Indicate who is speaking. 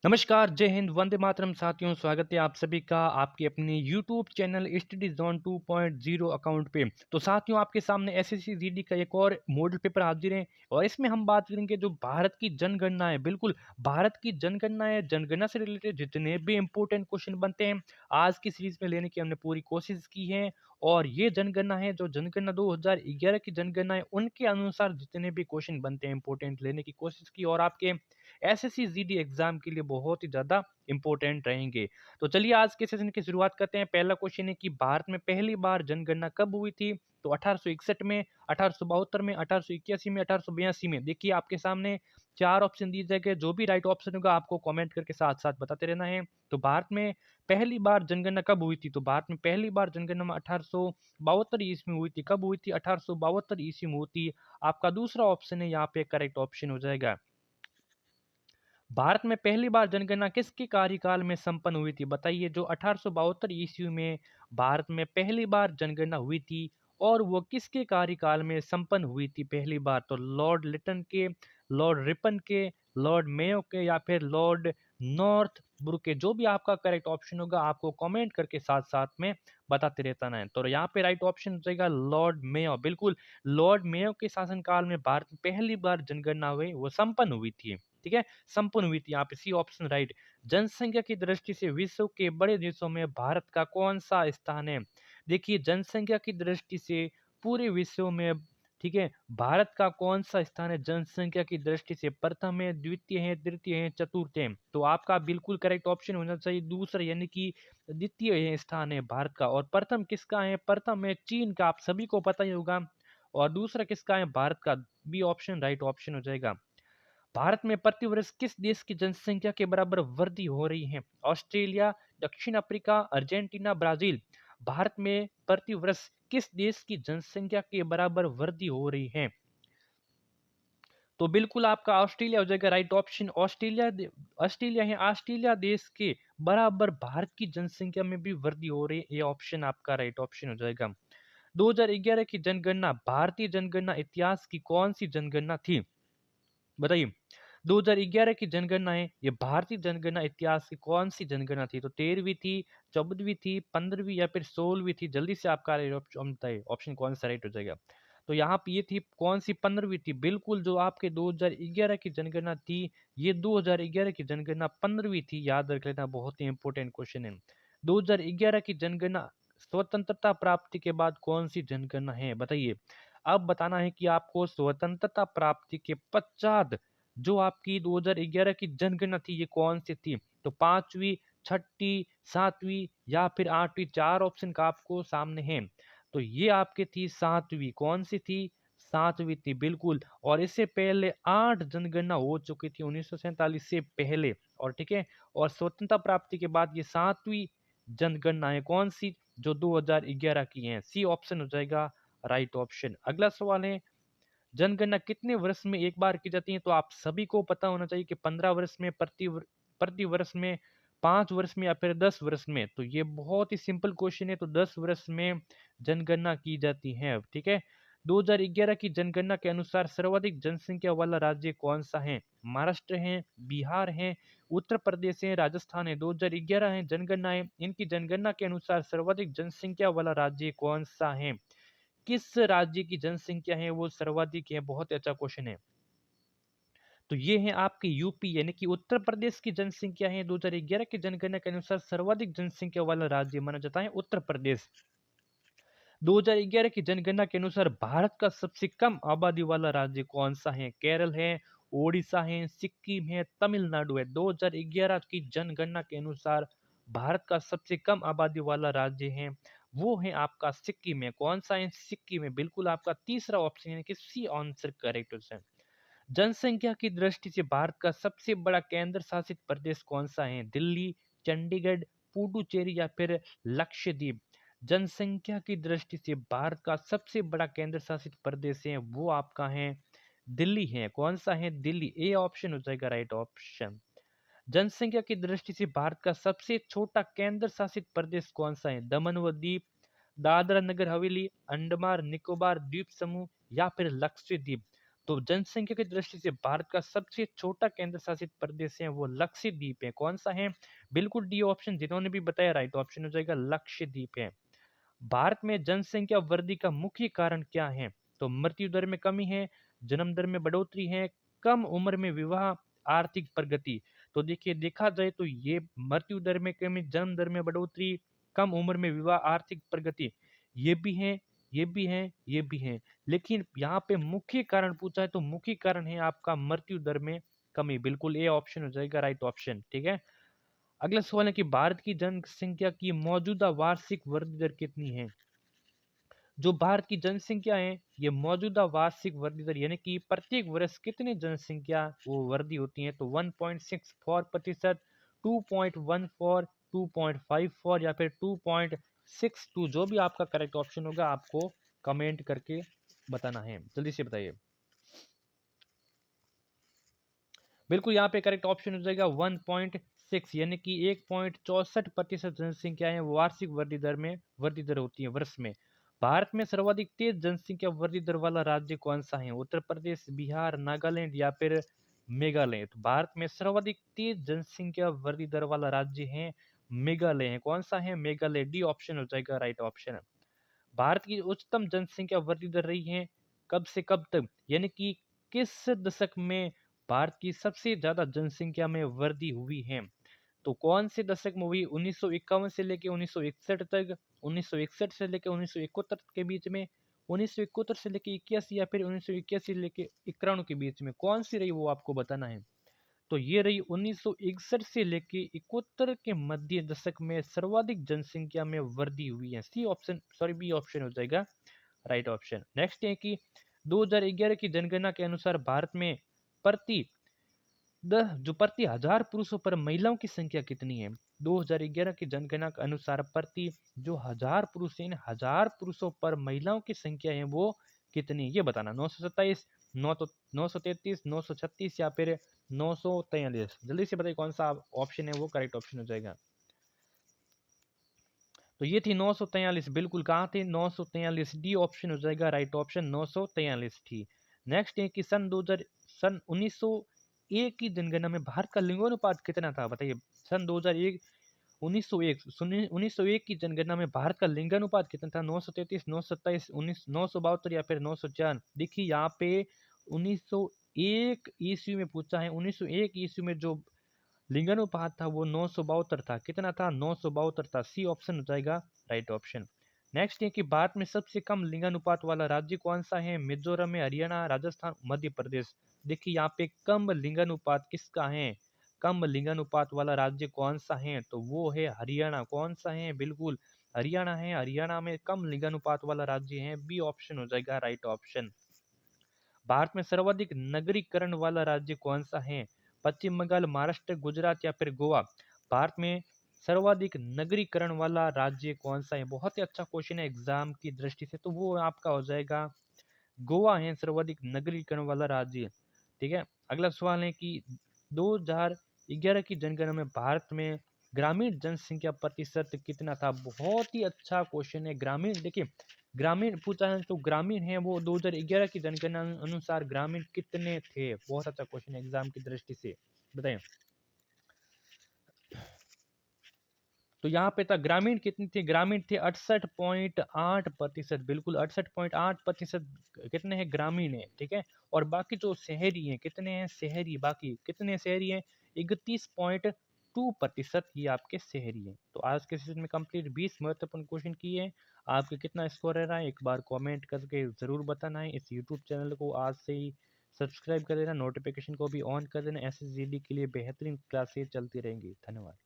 Speaker 1: नमस्कार, जय हिंद, वंदे मातरम साथियों, स्वागत है आप सभी का आपके अपने YouTube channel study zone 2.0 account पे। तो साथियों आपके सामने एसएससी जीडी का एक और मॉडल पेपर हाजिर है और इसमें हम बात करेंगे जो भारत की जनगणना है, बिल्कुल भारत की जनगणना है, जनगणना से रिलेटेड जितने भी इंपॉर्टेंट क्वेश्चन बनते हैं, आज की सीरीज में लेने की हमने पूरी कोशिश की है। और ये जनगणना है जो जनगणना 2011 की जनगणना है, उनके अनुसार जितने भी क्वेश्चन बनते हैं इंपॉर्टेंट लेने की कोशिश की और आपके एसएससी जीडी एग्जाम के लिए बहुत ही ज़्यादा इंपॉर्टेंट रहेंगे। तो चलिए आज के सेशन की शुरुआत करते हैं। पहला क्वेश्चन है कि भारत में पहली बार जनगणना कब हुई थी? तो 1861 में, 1872 में, 1881 में, 1882 में। देखिए आपके सामने 4 ऑप्शन दिए गए, जो भी राइट ऑप्शन होगा आपको कमेंट करके साथ-साथ बताते रहना है। तो भारत में पहली बार जनगणना कब हुई थी? तो भारत में पहली बार जनगणना 1872 ईस्वी में हुई थी। कब हुई थी? 1872 ईस्वी में हुई थी। आपका दूसरा ऑप्शन है यहाँ पे करेक्ट ऑप्शन हो जाएगा। भारत में पहली बार जनगणना किसके कार्यकाल में संपन्न हुई थी? बताइए जो 1872 ईस्वी में भारत में पहली बार जनगणना हुई थी और वो किसके कार्यकाल में संपन्न हुई थी पहली बार? तो लॉर्ड लिटन के, लॉर्ड रिपन के, लॉर्ड मेयो के या फिर लॉर्ड नॉर्थब्रुक के। जो भी आपका करेक्ट ऑप्शन होगा आपको कमेंट करके साथ-साथ में बताते रहना है। तो यहाँ पे राइट ऑप्शन हो जाएगा लॉर्ड मेयो। बिल्कुल, लॉर्ड मेयो के शासनकाल में भारत में पहली बार जनगणना हुई, वो संपन्न हुई थी। ठीक है? संपन्न हुई थी। यहाँ पे सी ऑप्शन राइट। जनसंख्या की दृष्टि से विश्व के बड़े देशों में भारत का कौन-सा स्थान है? देखिए जनसंख्या की दृष्टि से पूरे विश्व में, ठीक है, भारत का कौन-सा स्थान है जनसंख्या की दृष्टि से? प्रथम है, द्वितीय है, तृतीय है, चतुर्थ है। तो आपका बिल्कुल करेक्ट ऑप्शन होना चाहिए दूसरा, यानी कि द्वितीय है स्थान है भारत का। और प्रथम किसका है? प्रथम है चीन का, आप सभी को पता ही होगा। और दूसरा किसका है? भारत का। बी ऑप्शन राइट ऑप्शन हो जाएगा। भारत में प्रतिवर्ष किस देश की जनसंख्या के बराबर वृद्धि हो रही है? ऑस्ट्रेलिया, दक्षिण अफ्रीका, अर्जेंटीना, ब्राजील। भारत में प्रतिवर्ष किस देश की जनसंख्या के बराबर वृद्धि हो रही है? तो बिल्कुल आपका ऑस्ट्रेलिया हो जाएगा राइट ऑप्शन। ऑस्ट्रेलिया है, ऑस्ट्रेलिया देश के बराबर भारत की जनसंख्या में भी वृद्धि हो रही है। ये ऑप्शन आपका राइट ऑप्शन हो जाएगा। 2011 की जनगणना भारतीय जनगणना इतिहास की कौन सी जनगणना थी? बताइए। 2011 की जनगणना है, ये भारतीय जनगणना इतिहास की कौन-सी जनगणना थी? तो 13वीं थी, 14वीं थी, 15वीं या फिर 16वीं थी? जल्दी से आपका राइट ऑप्शन बताइए, ऑप्शन कौन-सा राइट हो जाएगा? तो यहाँ पे ये थी कौन-सी 15वीं थी? बिल्कुल जो आपके 2011 की जनगणना थी, ये 2011 की जनगणना 15वीं थी, याद रख लेना बहुत ही इंपॉर्टेंट क्वेश्चन है। 2011 की जनगणना स्वतंत्रता प्राप्ति के बाद कौन-सी जनगणना है? बताइए। अब बताना है कि आपको स्वतंत्रता प्राप्ति के पश्चात जो आपकी 2011 की जनगणना थी ये कौन-सी थी? तो 5वीं, 6ठी, 7वीं या फिर 8वीं, 4 ऑप्शन का आपको सामने है। तो ये आपकी थी 7वीं, कौन-सी थी? 7वीं थी बिल्कुल। और इससे पहले 8 जनगणना हो चुकी थी 1947 से पहले, और ठीक है? और स्वतंत्रता प्राप्ति के बाद ये 7वीं जनगणना है, कौन-सी? जो 2011 की है। सी ऑप्शन हो जाएगा राइट ऑप्शन। अगला सवाल है, जनगणना कितने वर्ष में एक बार की जाती है? तो आप सभी को पता होना चाहिए कि 15 वर्ष में, प्रति वर्ष में, 5 वर्ष में या फिर 10 वर्ष में। तो ये बहुत ही सिंपल क्वेश्चन है, तो 10 वर्ष में जनगणना की जाती है, ठीक है? 2011 की जनगणना के अनुसार सर्वाधिक जनसंख्या वाला राज्य कौन-सा है? महाराष्ट्र है, बिहार है, उत्तर प्रदेश है, राजस्थान है। 2011 है जनगणना है, इनकी जनगणना के अनुसार सर्वाधिक जनसंख्या वाला राज्य कौन-सा है? किस राज्य की जनसंख्या है वो सर्वाधिक है? बहुत ही अच्छा क्वेश्चन है। तो ये है आपकी यूपी, यानी कि उत्तर प्रदेश की जनसंख्या है 2011 की जनगणना के अनुसार सर्वाधिक जनसंख्या वाला राज्य माना जाता है उत्तर प्रदेश। 2011 की जनगणना के अनुसार भारत का सबसे कम आबादी वाला राज्य कौन सा है? केरल है, ओडिशा है, सिक्किम है, तमिलनाडु है। 2011 की जनगणना के अनुसार भारत का सबसे कम आबादी वाला राज्य है, वो है आपका सिक्किम है। कौन सा है? सिक्किम है। बिल्कुल आपका तीसरा ऑप्शन है कि सी आंसर करेक्ट है। जनसंख्या की दृष्टि से भारत का सबसे बड़ा केंद्र शासित प्रदेश कौन सा है? दिल्ली, चंडीगढ़, पुडुचेरी या फिर लक्षद्वीप। जनसंख्या की दृष्टि से भारत का सबसे बड़ा केंद्र शासित प्रदेश है वो आपका है दिल्ली है। कौन सा है? दिल्ली। ए ऑप्शन हो जाएगा राइट ऑप्शन। जनसंख्या की दृष्टि से भारत का सबसे छोटा केंद्र शासित प्रदेश कौन सा है? दमन व दीप, दादरा नगर हवेली, अंडमान निकोबार द्वीप समूह या फिर लक्षद्वीप। तो जनसंख्या की दृष्टि से भारत का सबसे छोटा केंद्र शासित प्रदेश है वो लक्षद्वीप है। कौन सा है? बिल्कुल डी ऑप्शन जिन्होंने भी बताया राइट ऑप्शन हो जाएगा, लक्षद्वीप है। भारत में जनसंख्या वृद्धि का मुख्य कारण क्या है? तो मृत्यु दर में कमी है, जन्म दर में बढ़ोतरी है, कम उम्र में विवाह, आर्थिक प्रगति। तो देखिए, देखा जाए तो ये मृत्यु दर में कमी, जन्म दर में बढ़ोतरी, कम उम्र में विवाह, आर्थिक प्रगति, ये भी है, ये भी है, ये भी है। लेकिन यहाँ पे मुख्य कारण पूछा है तो मुख्य कारण है आपका मृत्यु दर में कमी। बिल्कुल ए ऑप्शन हो जाएगा राइट ऑप्शन। ठीक है। अगला सवाल है कि भारत की जनसंख्या की मौजूदा वार्षिक वृद्धि दर कितनी है? जो भारत की जनसंख्या है, ये मौजूदा वार्षिक वृद्धि दर यानी कि प्रत्येक वर्ष कितनी जनसंख्या वो वृद्धि होती है, तो 1.64%, 2.14, 2.54 या फिर 2.62, जो भी आपका करेक्ट ऑप्शन होगा आपको कमेंट करके बताना है। जल्दी से बताइए। बिल्कुल, यहाँ पे करेक्ट ऑप्शन हो जाएगा 1.6, यानी कि 1.64% जनसंख्या है वो वार्षिक वृद्धि दर होती है वर्ष में। भारत में सर्वाधिक तेज जनसंख्या वृद्धि दर वाला राज्य कौन सा है? उत्तर प्रदेश, बिहार, नागालैंड या फिर मेघालय? तो भारत में सर्वाधिक तेज जनसंख्या वृद्धि दर वाला राज्य है मेघालय है। कौन सा है? मेघालय। डी ऑप्शन हो जाएगा राइट ऑप्शन। भारत की उच्चतम जनसंख्या वृद्धि दर रही है कब से कब तक, यानी कि किस दशक में भारत की सबसे ज्यादा जनसंख्या में वृद्धि हुई है? तो कौन से दशक में हुई? 1951 से लेके 1961 तक, 1961 से लेके 1971 के बीच में, 1971 से लेके 81 या फिर 1981 से लेके 91 के बीच में? कौन सी रही वो आपको बताना है। तो ये रही 1961 से लेके 71 के मध्य दशक में सर्वाधिक जनसंख्या में वृद्धि हुई है। C option, sorry B option हो जाएगा राइट ऑप्शन। नेक्स्ट है कि 2011 की जनगणना के अनुसार भारत में प्रति प्रति हजार पुरुषों पर महिलाओं की संख्या कितनी है? 2011 की जनगणना के अनुसार प्रति जो हजार पुरुष हैं, इन हजार पुरुषों पर महिलाओं की संख्या है वो कितनी, ये बताना। 927, 933, 936 या फिर 943? जल्दी से बताइए कौन सा ऑप्शन है वो करेक्ट ऑप्शन हो जाएगा। तो ये थी 943, बिल्कुल। कहाँ थे? 943, डी ऑप्शन हो जाएगा राइट ऑप्शन, 943 थी। नेक्स्ट है कि सन 1901 की जनगणना में भारत का लिंगानुपात कितना था? बताइए। सन 2001, 1901, 1901 की जनगणना में भारत का लिंगानुपात कितना था? 933, 927, 972 या फिर 904? देखिए यहाँ पे 1901 ईस्वी में पूछा है। 1901 ईस्वी में जो लिंगानुपात था वो 972 था। कितना था? 972 था। सी ऑप्शन हो जाएगा राइट ऑप्शन। नेक्स्ट है कि भारत में सबसे कम लिंगानुपात वाला राज्य कौन सा है? मिजोरम है, हरियाणा, राजस्थान, मध्य प्रदेश? देखिए यहाँ पे कम लिंगानुपात किसका है? कम लिंगानुपात वाला राज्य कौन सा है? तो वो है हरियाणा। कौन सा है? बिल्कुल हरियाणा है। हरियाणा में कम लिंगानुपात वाला राज्य है। बी ऑप्शन हो जाएगा राइट ऑप्शन। भारत में सर्वाधिक नगरीकरण वाला राज्य कौन सा है? पश्चिम बंगाल, महाराष्ट्र, गुजरात या फिर गोवा? भारत में सर्वाधिक नगरीकरण वाला राज्य कौन सा है? बहुत ही अच्छा क्वेश्चन है एग्जाम की दृष्टि से, तो वो आपका हो जाएगा गोवा है सर्वाधिक नगरीकरण वाला राज्य। ठीक है। अगला सवाल है कि 2011 की जनगणना में भारत में ग्रामीण जनसंख्या प्रतिशत कितना था? बहुत ही अच्छा क्वेश्चन है। ग्रामीण, देखिए ग्रामीण पूछा है तो ग्रामीण है वो 2011 की जनगणना अनुसार ग्रामीण कितने थे? बहुत अच्छा क्वेश्चन है एग्जाम की दृष्टि से, बताएं। तो यहाँ पे था ग्रामीण कितने थे? ग्रामीण थे 68.8%। बिल्कुल 68.8% कितने हैं? ग्रामीण है। ठीक है। और बाकी जो शहरी हैं कितने हैं? शहरी, बाकी कितने शहरी हैं? 31.2% ये आपके शहरी हैं। तो आज के सेशन में कंप्लीट 20 महत्वपूर्ण क्वेश्चन किए हैं। आपके कितना स्कोर रह रहा है एक बार कमेंट करके जरूर बताना है। इस यूट्यूब चैनल को आज से ही सब्सक्राइब कर देना, नोटिफिकेशन को भी ऑन कर देना। एसएसजीडी के लिए बेहतरीन क्लासेस चलती रहेंगी। धन्यवाद।